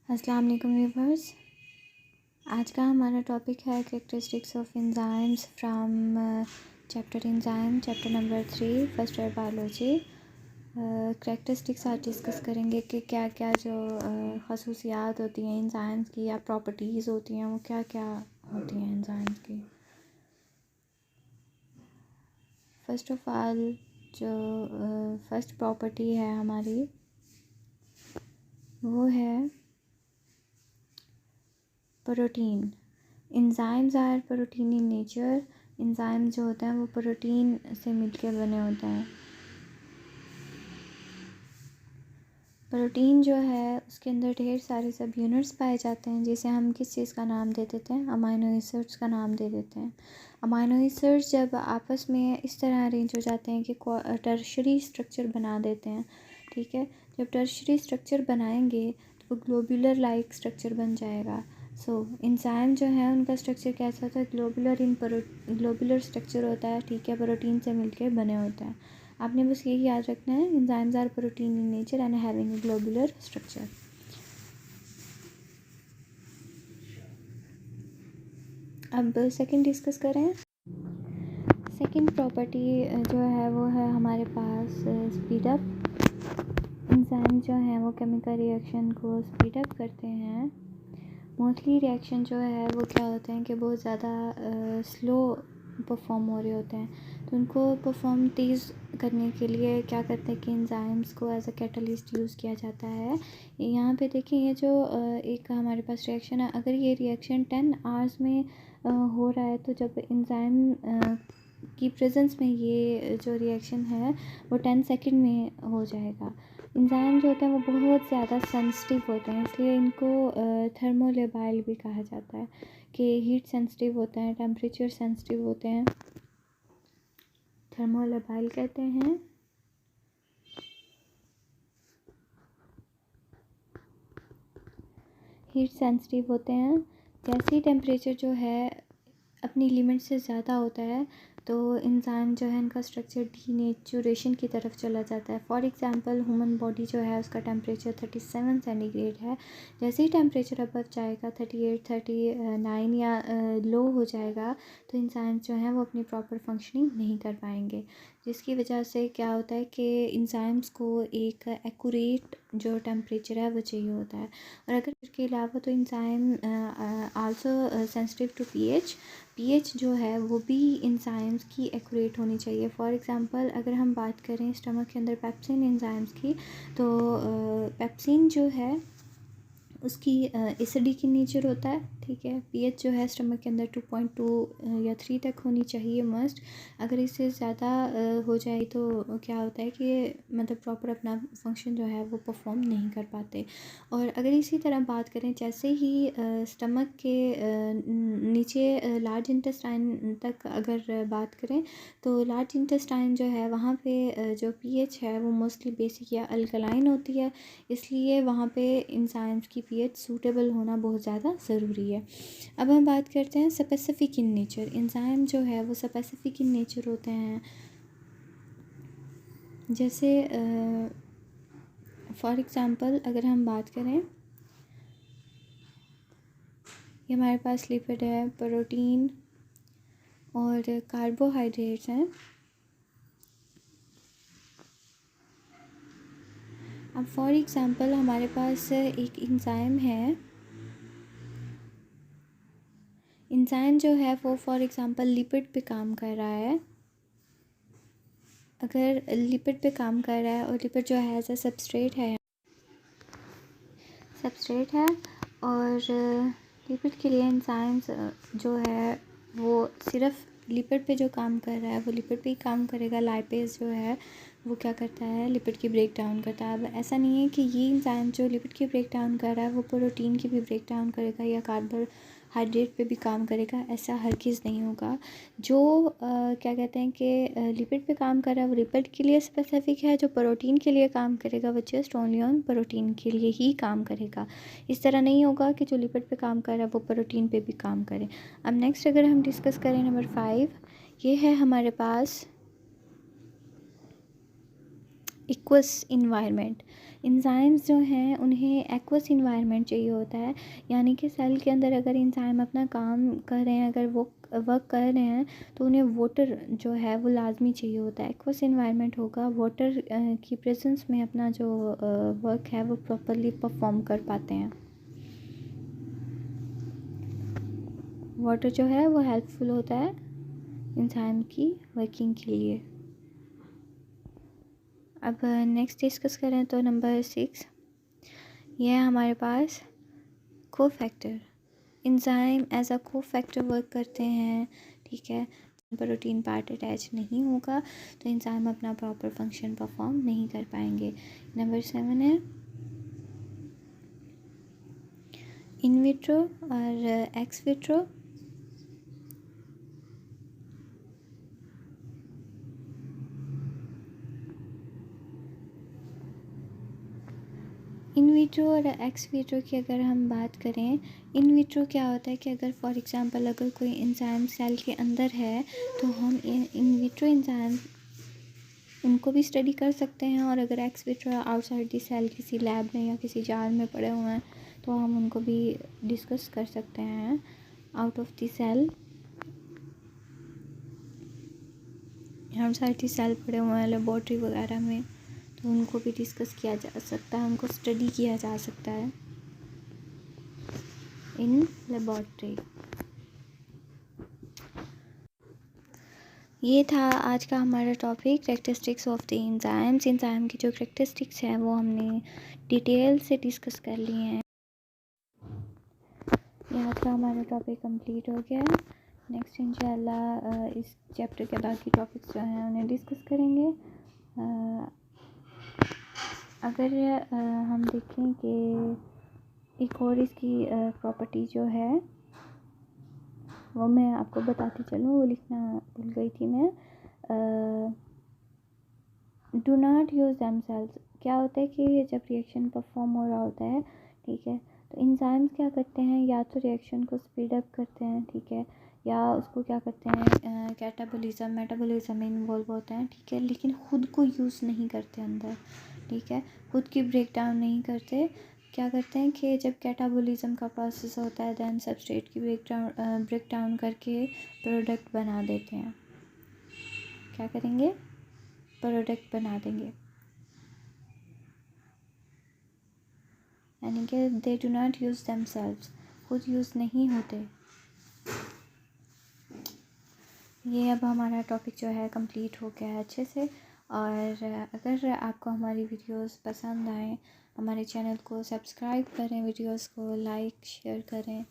अस्सलाम वालेकुम व्यूअर्स। आज का हमारा टॉपिक है characteristics of enzymes from chapter enzyme, chapter number 3, first year biology. Characteristics आज डिस्कस करेंगे कि क्या क्या जो खसूसियात होती हैं एंजाइम्स की या प्रॉपर्टीज़ होती हैं वो क्या क्या होती हैं एंजाइम्स की। फ़र्स्ट ऑफ ऑल जो फर्स्ट प्रॉपर्टी है हमारी वो है protein. Enzymes are protein in nature. Enzyme जो होता है वो प्रोटीन से मिलकर बने होते हैं। प्रोटीन जो है उसके अंदर ढेर सारे सब यूनिट्स पाए जाते हैं, जिसे हम किस चीज़ का नाम दे देते हैं, अमाइनो एसिड्स का नाम दे देते हैं। अमाइनो एसिड्स जब आपस में इस तरह अरेंज हो जाते हैं कि टर्शरी स्ट्रक्चर बना देते हैं, ठीक है। जब टर्शरी स्ट्रक्चर बनाएंगे तो वो ग्लोबुलर लाइक स्ट्रक्चर बन जाएगा। एंजाइम जो है उनका स्ट्रक्चर कैसा होता है, ग्लोबुलर स्ट्रक्चर होता है, ठीक है। प्रोटीन से मिलकर बने होते हैं। आपने बस यही याद रखना है, enzymes are protein in nature and having a globular structure. अब सेकंड डिस्कस करें। सेकंड प्रॉपर्टी जो है वो है हमारे पास स्पीड अप। एंजाइम जो है वो केमिकल रिएक्शन को स्पीड अप करते हैं। मोस्टली रिएक्शन जो है वो क्या होते हैं कि बहुत ज़्यादा स्लो परफॉर्म हो रहे होते हैं, तो उनको परफॉर्म तेज़ करने के लिए क्या करते हैं कि एंजाइम्स को एज अ कैटलिस्ट यूज़ किया जाता है। यहाँ पे देखिए ये जो एक हमारे पास रिएक्शन है, अगर ये रिएक्शन 10 आवर्स में हो रहा है, तो जब एंजाइम की प्रेजेंस में ये जो रिएक्शन है वो 10 सेकंड में हो जाएगा। एंजाइम जो होते हैं वो बहुत ज़्यादा सेंसिटिव होते हैं, इसलिए इनको थर्मोलेबाइल भी कहा जाता है कि हीट सेंसिटिव होते हैं, टेम्परेचर सेंसिटिव होते हैं, थर्मोलेबाइल कहते हैं। हीट सेंसिटिव होते हैं। जैसे ही टेम्परेचर जो है अपनी लिमिट से ज़्यादा होता है तो एंजाइम जो है इनका स्ट्रक्चर डीनेचुरेशन की तरफ चला जाता है। फॉर एग्जांपल ह्यूमन बॉडी जो है उसका टेम्परेचर 37 सेंटीग्रेड है। जैसे ही टेम्परेचर अबव जाएगा 38, 39 या लो हो जाएगा तो एंजाइम जो है वो अपनी प्रॉपर फंक्शनिंग नहीं कर पाएंगे, जिसकी वजह से क्या होता है कि एंजाइम्स को एक एक्यूरेट जो टेम्परेचर है वो चाहिए होता है। और अगर इसके अलावा तो enzyme also sensitive to pH जो है वो भी एंजाइम्स की एक्यूरेट होनी चाहिए। फॉर एग्जांपल अगर हम बात करें स्टमक के अंदर पेप्सिन एंजाइम्स की, तो पेप्सिन जो है उसकी एसिडिक इन नेचर होता है, ठीक है। पीएच जो है स्टमक के अंदर 2.2 या 3 तक होनी चाहिए मस्ट। अगर इससे ज़्यादा हो जाए तो क्या होता है कि मतलब प्रॉपर अपना फंक्शन जो है वो परफॉर्म नहीं कर पाते। और अगर इसी तरह बात करें, जैसे ही स्टमक के नीचे लार्ज इंटेस्टाइन तक अगर बात करें तो लार्ज इंटेस्टाइन जो है वहाँ पे जो पीएच है वो मोस्टली बेसिक या अल्कलाइन होती है, इसलिए वहाँ पे एंजाइम्स की पीएच सूटेबल होना बहुत ज़्यादा ज़रूरी है। अब हम बात करते हैं स्पेसिफिक इन नेचर। एंजाइम जो है वो स्पेसिफिक इन नेचर होते हैं। जैसे फॉर एग्ज़ाम्पल अगर हम बात करें, ये हमारे पास लिपिड है, प्रोटीन और कार्बोहाइड्रेट्स हैं। अब फॉर एग्ज़ाम्पल हमारे पास एक एंजाइम है। एंजाइम जो है वो फॉर एग्ज़ाम्पल लिपिड पे काम कर रहा है। अगर लिपिड पे काम कर रहा है और लिपिड जो है एज अ सबस्ट्रेट है और लिपिड के लिए एंजाइम्स जो है वो सिर्फ लिपिड पे जो काम कर रहा है वो लिपिड पे ही काम करेगा। लाइपेज जो है वो क्या करता है, लिपिड की ब्रेक डाउन करता है। अब ऐसा नहीं है कि ये एंजाइम जो लिपिड की ब्रेक डाउन कर रहा है वो प्रोटीन की भी ब्रेक डाउन करेगा या कार्बोहाइड्रेट पे भी काम करेगा, ऐसा हरगिज़ नहीं होगा। जो क्या कहते हैं कि लिपिड पे काम कर रहा है वो लिपिड के लिए स्पेसिफिक है, जो प्रोटीन के लिए काम करेगा वो जस्ट ओनली ऑन प्रोटीन के लिए ही काम करेगा। इस तरह नहीं होगा कि जो लिपिड पे काम कर रहा है वो प्रोटीन पे भी काम करे। अब नेक्स्ट अगर हम डिस्कस करें नंबर 5, ये है हमारे पास एक्वस इन्वायरमेंट। एंजाइम्स जो हैं उन्हें एक्वस इन्वायरमेंट चाहिए होता है, यानी कि सेल के अंदर अगर एंजाइम अपना काम कर रहे हैं, अगर वो वर्क कर रहे हैं, तो उन्हें वाटर जो है वो लाजमी चाहिए होता है। एक्वस इन्वायरमेंट होगा, वाटर की प्रेजेंस में अपना जो वर्क है वो प्रॉपरली परफॉर्म कर पाते हैं। वाटर जो है वो हेल्पफुल होता है एंजाइम की वर्किंग के लिए। अब नेक्स्ट डिस्कस करें तो नंबर 6, यह है हमारे पास cofactor. Enzyme as a cofactor work करते हैं, ठीक है। प्रोटीन पार्ट अटैच नहीं होगा तो एंजाइम अपना प्रॉपर फंक्शन परफॉर्म नहीं कर पाएंगे। नंबर 7 है इन विट्रो और एक्स विट्रो। इन विट्रो और एक्स विट्रो की अगर हम बात करें, इन विट्रो क्या होता है कि अगर फॉर एग्जांपल अगर कोई एंजाइम सेल के अंदर है तो हम इन विट्रो एंजाइम उनको भी स्टडी कर सकते हैं, और अगर ex vitro outside the cell किसी लैब में या किसी जार में पड़े हुए हैं तो हम उनको भी डिस्कस कर सकते हैं out of the cell. Outside the cell पड़े हुए हैं लेबॉर्ट्री वगैरह में तो उनको भी डिस्कस किया जा सकता है, उनको स्टडी किया जा सकता है इन लेबॉर्ट्री। ये था आज का हमारा topic, characteristics of the enzymes. Enzyme की जो कैरेक्टरिस्टिक्स हैं वो हमने डिटेल से डिस्कस कर लिए हैं। यहाँ का हमारा टॉपिक कंप्लीट हो गया है। नेक्स्ट इंशाल्लाह इस चैप्टर के बाकी टॉपिक्स जो हैं उन्हें डिस्कस करेंगे। अगर हम देखें कि एक और इसकी प्रॉपर्टी जो है वो मैं आपको बताती चलूँ, वो लिखना भूल गई थी मैं। Do not use themselves. क्या होता है कि जब रिएक्शन परफॉर्म हो रहा होता है, ठीक है, तो एंजाइम्स क्या करते हैं, या तो रिएक्शन को स्पीड अप करते हैं, ठीक है, या उसको क्या करते हैं कैटाबॉलिज्म मेटाबॉलिज्म में इन्वॉल्व होते हैं, ठीक है, लेकिन ख़ुद को यूज़ नहीं करते अंदर, ठीक है, खुद की ब्रेक डाउन नहीं करते। क्या करते हैं कि जब कैटाबॉलिज्म का प्रोसेस होता है दैन सबस्ट्रेट की ब्रेक डाउन करके प्रोडक्ट बना देते हैं। क्या करेंगे, प्रोडक्ट बना देंगे, यानी कि they do not use themselves, खुद यूज़ नहीं होते। ये अब हमारा टॉपिक जो है कंप्लीट हो गया है अच्छे से। और अगर आपको हमारी वीडियोस पसंद आए, हमारे चैनल को सब्सक्राइब करें, वीडियोस को लाइक शेयर करें।